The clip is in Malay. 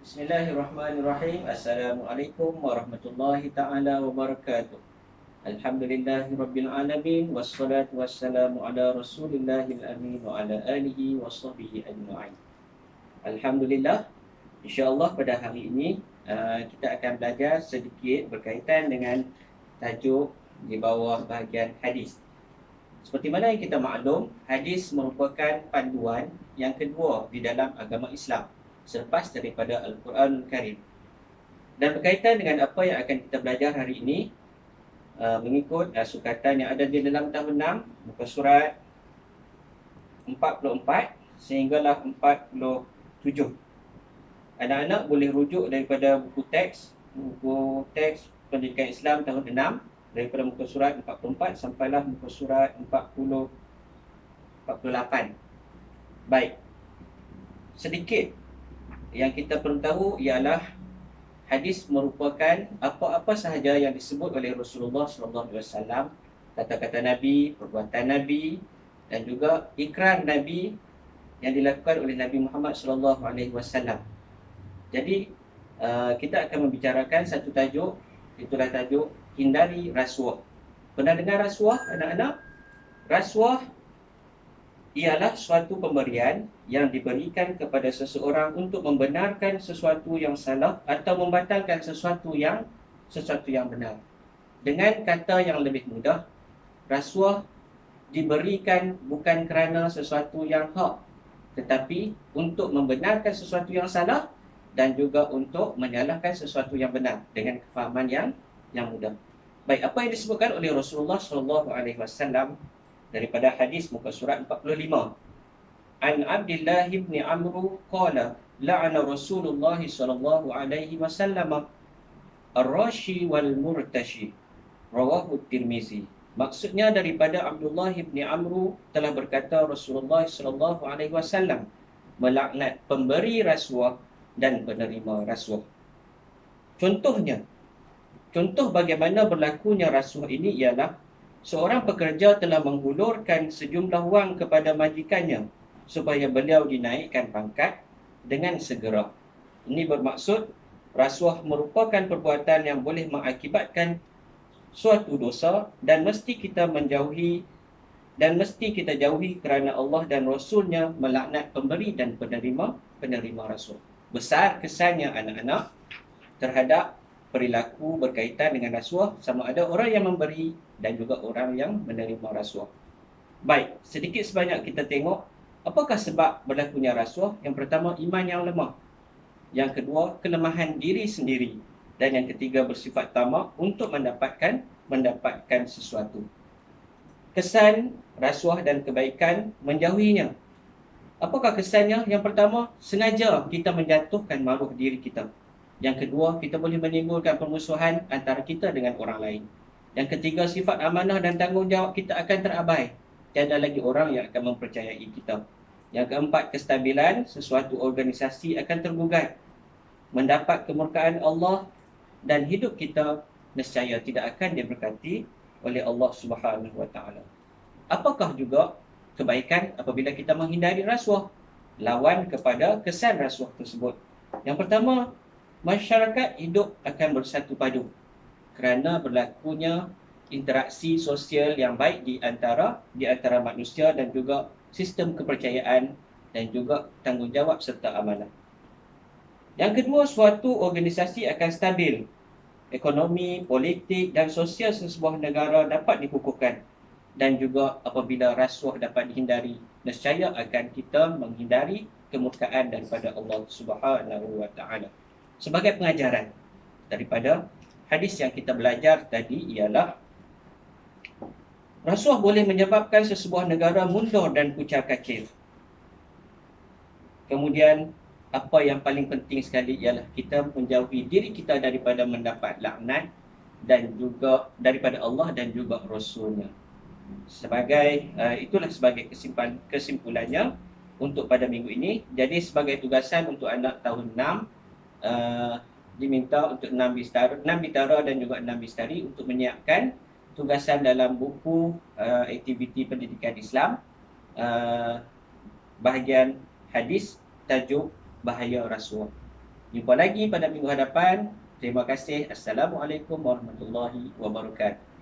Bismillahirrahmanirrahim. Assalamualaikum warahmatullahi ta'ala wabarakatuh. Alhamdulillahirabbil alamin wassalatu wassalamu ala rasulillahil amin wa ala alihi washabbihi ajma'in. Alhamdulillah, insya-Allah pada hari ini kita akan belajar sedikit berkaitan dengan tajuk di bawah bahagian hadis. Seperti mana yang kita maklum, hadis merupakan panduan yang kedua di dalam agama Islam selepas daripada Al-Quranul Karim. Dan berkaitan dengan apa yang akan kita belajar hari ini, mengikut sukatan yang ada di dalam tahun 6, muka surat 44 sehinggalah 47. Anak-anak boleh rujuk daripada buku teks Pendidikan Islam tahun 6, daripada muka surat 44 sampailah muka surat 48. Baik, sedikit yang kita perlu tahu ialah hadis merupakan apa-apa sahaja yang disebut oleh Rasulullah SAW, kata-kata Nabi, perbuatan Nabi dan juga ikrar Nabi yang dilakukan oleh Nabi Muhammad SAW. Jadi kita akan membicarakan satu tajuk, itulah tajuk hindari rasuah. Pernah dengar rasuah, anak-anak? Rasuah ialah suatu pemberian yang diberikan kepada seseorang untuk membenarkan sesuatu yang salah atau membatalkan sesuatu yang benar. Dengan kata yang lebih mudah, rasuah diberikan bukan kerana sesuatu yang hak, tetapi untuk membenarkan sesuatu yang salah dan juga untuk menyalahkan sesuatu yang benar dengan kefahaman yang mudah. Baik, apa yang disebutkan oleh Rasulullah SAW daripada hadis muka surat 45. An Abdullah bin Amr qala la'ana Rasulullah sallallahu alaihi wasallam ar-rashi wal murtashi. Rawahu Tirmizi. Maksudnya daripada Abdullah bin Amr telah berkata Rasulullah sallallahu alaihi wasallam melaknat pemberi rasuah dan penerima rasuah. Contoh bagaimana berlakunya rasuah ini ialah seorang pekerja telah menghulurkan sejumlah wang kepada majikannya supaya beliau dinaikkan pangkat dengan segera. Ini bermaksud rasuah merupakan perbuatan yang boleh mengakibatkan suatu dosa dan mesti kita jauhi kerana Allah dan Rasulnya melaknat pemberi dan penerima rasuah. Besar kesannya anak-anak terhadap perilaku berkaitan dengan rasuah, sama ada orang yang memberi dan juga orang yang menerima rasuah. Baik, sedikit sebanyak kita tengok apakah sebab berlakunya rasuah. Yang pertama, iman yang lemah. Yang kedua, kelemahan diri sendiri. Dan yang ketiga, bersifat tamak untuk mendapatkan sesuatu. Kesan rasuah dan kebaikan menjauhinya. Apakah kesannya? Yang pertama, sengaja kita menjatuhkan maruah diri kita. Yang kedua, kita boleh menimbulkan permusuhan antara kita dengan orang lain. Yang ketiga, sifat amanah dan tanggungjawab kita akan terabai. Tiada lagi orang yang akan mempercayai kita. Yang keempat, kestabilan sesuatu organisasi akan tergugat. Mendapat kemurkaan Allah dan hidup kita nescaya tidak akan diberkati oleh Allah Subhanahu Wa Taala. Apakah juga kebaikan apabila kita menghindari rasuah? Lawan kepada kesan rasuah tersebut. Yang pertama, masyarakat hidup akan bersatu padu kerana berlakunya interaksi sosial yang baik di antara manusia dan juga sistem kepercayaan dan juga tanggungjawab serta amanah. Yang kedua, suatu organisasi akan stabil. Ekonomi, politik dan sosial sesebuah negara dapat dikukuhkan. Dan juga apabila rasuah dapat dihindari, nescaya akan kita menghindari kemurkaan daripada Allah Subhanahu Wa Taala. Sebagai pengajaran daripada hadis yang kita belajar tadi ialah rasuah boleh menyebabkan sesebuah negara mundur dan pucat kacir. Kemudian apa yang paling penting sekali ialah kita menjauhi diri kita daripada mendapat laknat dan juga daripada Allah dan juga Rasulnya. Itulah sebagai kesimpulannya untuk pada minggu ini. Jadi sebagai tugasan untuk anak tahun 6, diminta untuk 6 bitara dan juga 6 bistari untuk menyiapkan tugasan dalam buku aktiviti pendidikan Islam, bahagian hadis tajuk bahaya rasuah. Jumpa lagi pada minggu hadapan. Terima kasih. Assalamualaikum warahmatullahi wabarakatuh.